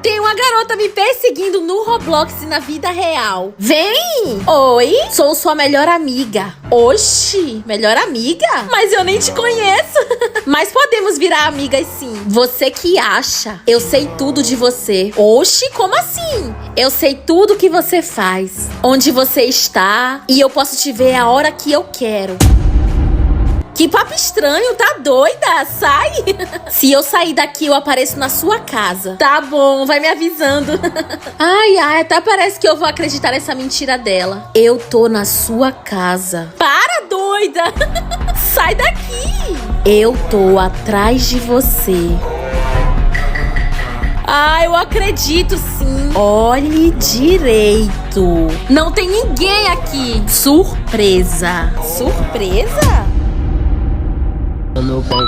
Tem uma garota me perseguindo no Roblox e na vida real. Vem! Oi, sou sua melhor amiga. Oxi, melhor amiga? Mas eu nem te conheço. Mas podemos virar amigas sim. Você que acha? Eu sei tudo de você. Oxi, como assim? Eu sei tudo que você faz. Onde você está. E eu posso te ver a hora que eu quero. Que papo estranho, tá doida? Sai! Se eu sair daqui, eu apareço na sua casa. Tá bom, vai me avisando. Ai, até parece que eu vou acreditar nessa mentira dela. Eu tô na sua casa. Para, doida! Sai daqui! Eu tô atrás de você. Eu acredito sim. Olhe direito. Não tem ninguém aqui. Surpresa. Surpresa? No pão,